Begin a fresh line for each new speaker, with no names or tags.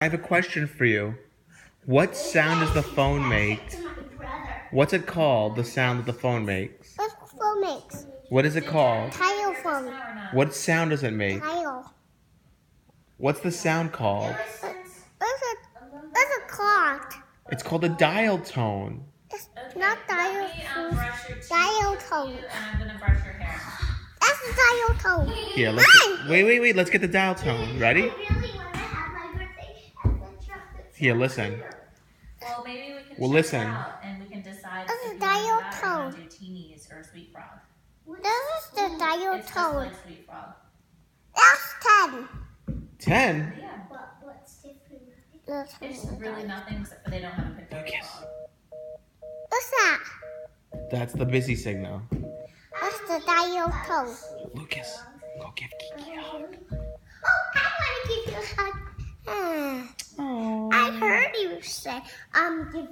I have a question for you. What sound does the phone make? What's it called, the sound that the phone makes?
What phone makes?
What is it called?
Dial phone.
What sound does it make?
Dial.
What's the sound called?
What's it called?
It's called a dial tone.
It's not dial phone. Dial tone.
And I'm gonna brush your hair.
That's the dial tone.
Here, wait. Let's get the dial tone. Ready?
I really want to have my birthday at the chocolate.
Here, listen.
Well, maybe we can
Well,
check
listen.
it out and we can decide
That's
if
a
you
dial
want that or you want to
tone.
do teenies or sweet frog.
This is the dial
It's just
tone.
like sweet frog.
That's 10.
10?
Yeah.
What's different?
It's really nothing except for they don't have a picture of a frog.
What's that?
That's the busy signal.
That's the dial tone.
Lucas, go give Kiki a hug.
Oh, I want to give you a hug. I heard you say, give